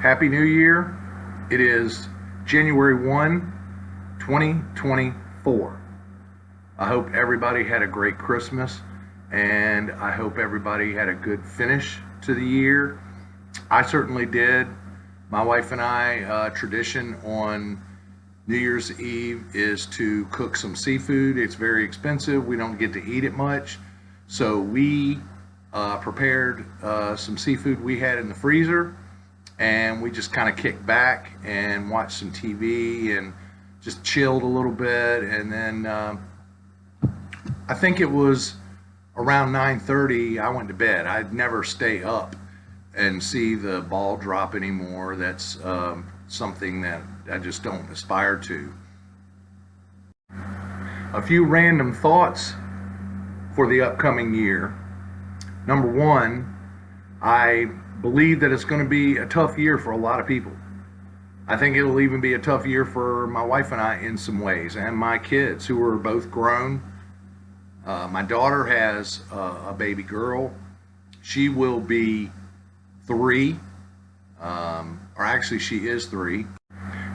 Happy New Year. It is January 1, 2024. I hope everybody had a great Christmas and I hope everybody had a good finish to the year. I certainly did. My wife and I, tradition on New Year's Eve is to cook some seafood. It's very expensive. We don't get to eat it much. So we prepared some seafood we had in the freezer, and we just kind of kicked back and watched some TV and just chilled a little bit. And then I think it was around 9:30 I went to bed. I'd never stay up and see the ball drop anymore. That's something that I just don't aspire to. A few random thoughts for the upcoming year. Number one, I believe that it's going to be a tough year for a lot of people. I think it'll even be a tough year for my wife and I in some ways, and my kids who are both grown. My daughter has a baby girl. She will be 3, or actually she is 3.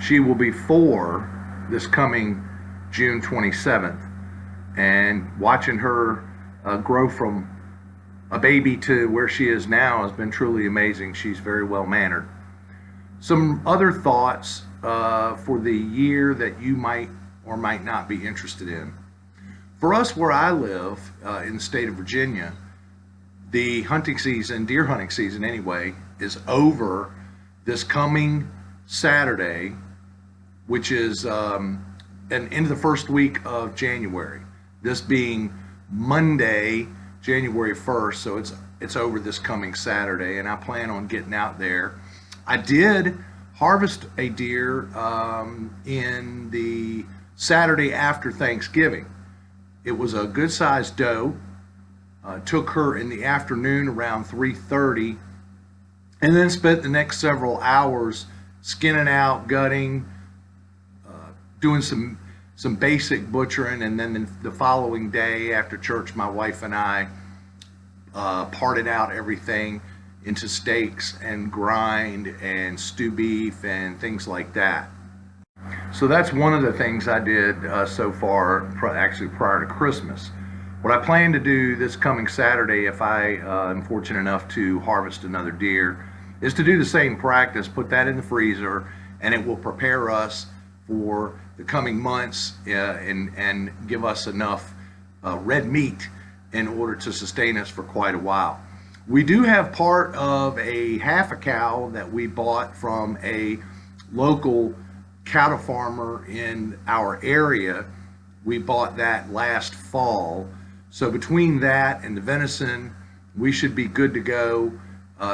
She will be 4 this coming June 27th. And watching her grow from a baby to where she is now has been truly amazing. She's very well mannered. Some other thoughts for the year that you might or might not be interested in. For us, where I live in the state of Virginia, the hunting season, deer hunting season anyway, is over this coming Saturday, which is into the first week of January. This being Monday, January 1st, so it's over this coming Saturday, and I plan on getting out there. I did harvest a deer in the Saturday after Thanksgiving. It was a good-sized doe. Took her in the afternoon around 3:30, and then spent the next several hours skinning out, gutting, doing some basic butchering, and then the following day after church, my wife and I parted out everything into steaks and grind and stew beef and things like that. So that's one of the things I did so far, actually prior to Christmas. What I plan to do this coming Saturday, if I am fortunate enough to harvest another deer, is to do the same practice, put that in the freezer, and it will prepare us for the coming months and give us enough red meat in order to sustain us for quite a while. We do have part of a half a cow that we bought from a local cattle farmer in our area. We bought that last fall. So between that and the venison, we should be good to go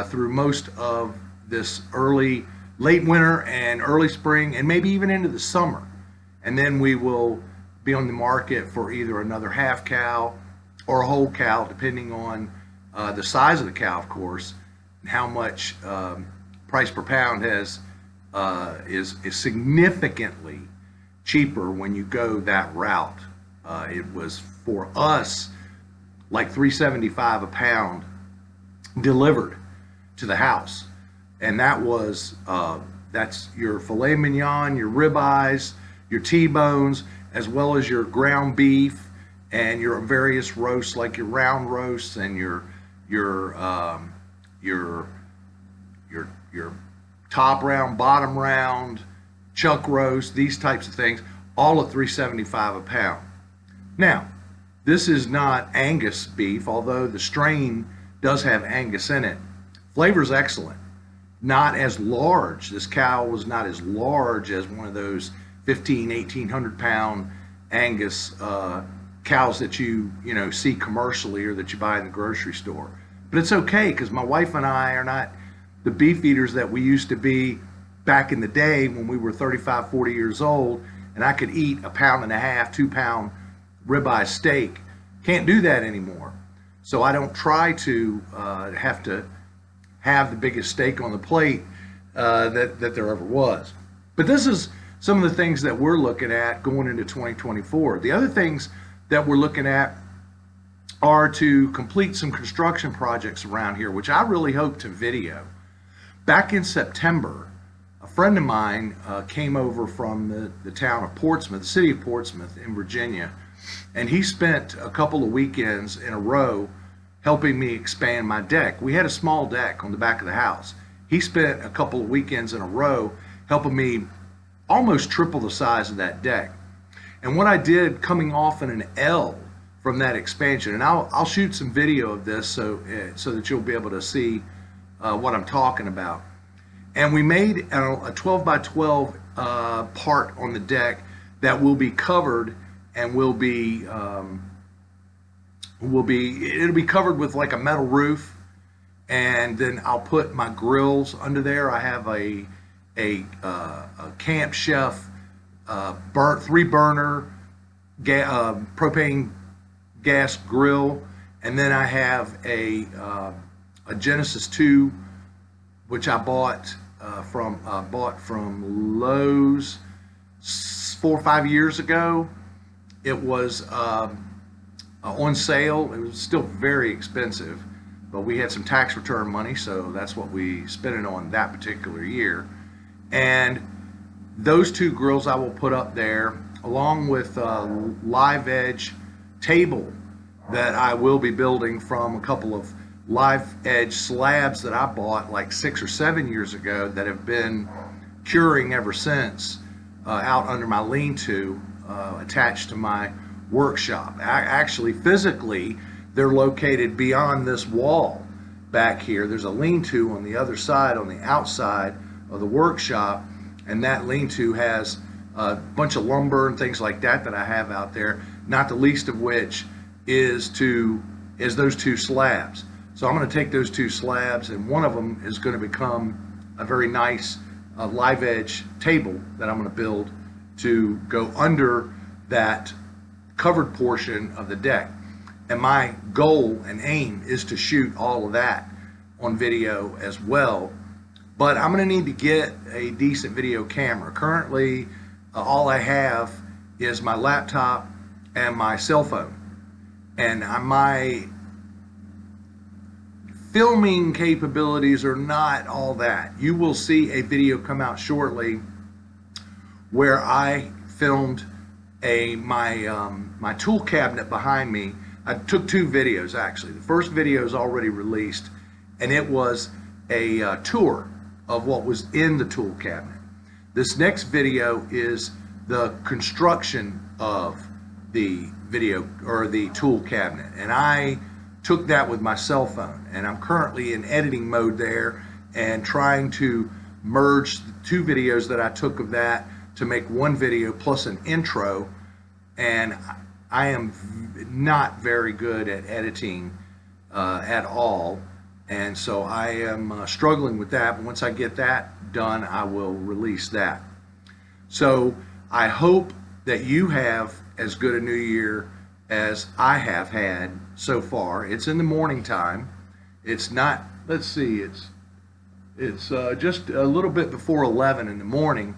through most of this late winter and early spring, and maybe even into the summer. And then we will be on the market for either another half cow or a whole cow, depending on the size of the cow, of course, and how much price per pound is significantly cheaper when you go that route. It was for us like $3.75 a pound delivered to the house, and that was that's your filet mignon, your ribeyes, your T-bones, as well as your ground beef and your various roasts like your round roasts and your top round, bottom round, chuck roast, these types of things, all at $3.75 a pound. Now, this is not Angus beef, although the strain does have Angus in it. Flavor's excellent. Not as large. This cow was not as large as one of those 1,800 pound Angus cows that you see commercially or that you buy in the grocery store. But it's okay, because my wife and I are not the beef eaters that we used to be back in the day when we were 35, 40 years old, and I could eat a pound and a half, 2-pound ribeye steak. Can't do that anymore. So I don't try to have to have the biggest steak on the plate that there ever was. But this is some of the things that we're looking at going into 2024. The other things that we're looking at are to complete some construction projects around here, which I really hope to video. Back in September, a friend of mine came over from the town of Portsmouth, the city of Portsmouth in Virginia, and he spent a couple of weekends in a row helping me expand my deck. We had a small deck on the back of the house. He spent a couple of weekends in a row helping me almost triple the size of that deck. And what I did coming off in an L from that expansion, and I'll shoot some video of this so that you'll be able to see what I'm talking about. And we made a 12 by 12 part on the deck that will be covered and it'll be covered with like a metal roof, and then I'll put my grills under there. I have a Camp Chef 3-burner propane gas grill, and then I have a Genesis 2, which I bought from Lowe's 4 or 5 years ago. It was on sale. It was still very expensive, but we had some tax return money, so that's what we spent it on that particular year. And those 2 grills I will put up there, along with a live edge table that I will be building from a couple of live edge slabs that I bought like 6 or 7 years ago that have been curing ever since out under my lean-to attached to my workshop. Actually, physically, they're located beyond this wall back here. There's a lean-to on the other side, on the outside of the workshop, and that lean-to has a bunch of lumber and things like that I have out there, not the least of which is those 2 slabs. So I'm going to take those 2 slabs, and one of them is going to become a very nice live edge table that I'm going to build to go under that covered portion of the deck. And my goal and aim is to shoot all of that on video as well. But I'm going to need to get a decent video camera. Currently, all I have is my laptop and my cell phone. And my filming capabilities are not all that. You will see a video come out shortly where I filmed my tool cabinet behind me. I took 2 videos actually. The first video is already released, and it was a tour of what was in the tool cabinet. This next video is the construction of the video or the tool cabinet, and I took that with my cell phone, and I'm currently in editing mode there and trying to merge the 2 videos that I took of that to make one video plus an intro. And I am not very good at editing at all, and so I am struggling with that. But once I get that done, I will release that. So I hope that you have as good a new year as I have had so far. It's in the morning time. It's not, let's see, it's just a little bit before 11 in the morning,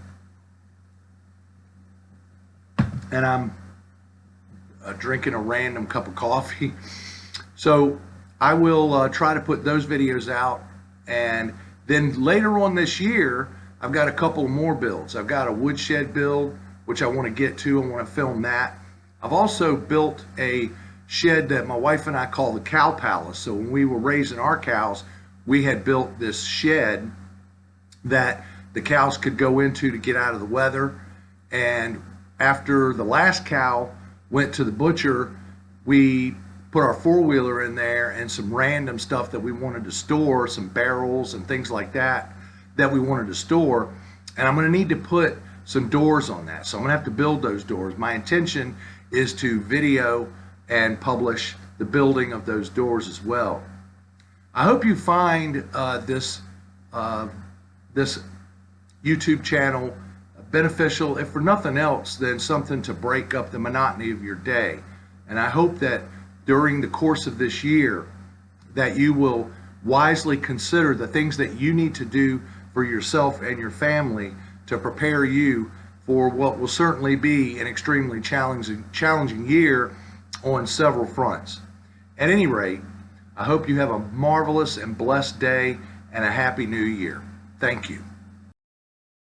and I'm drinking a random cup of coffee. So I will try to put those videos out, and then later on this year I've got a couple more builds. I've got a woodshed build which I want to get to. I want to film that. I've also built a shed that my wife and I call the Cow Palace. So when we were raising our cows, we had built this shed that the cows could go into to get out of the weather. And after the last cow went to the butcher, we put our 4-wheeler in there and some random stuff that we wanted to store, some barrels and things like that we wanted to store. And I'm going to need to put some doors on that. So I'm going to have to build those doors. My intention is to video and publish the building of those doors as well. I hope you find this YouTube channel beneficial, if for nothing else, then something to break up the monotony of your day. And I hope that during the course of this year that you will wisely consider the things that you need to do for yourself and your family to prepare you for what will certainly be an extremely challenging year on several fronts. At any rate, I hope you have a marvelous and blessed day and a happy new year. Thank you.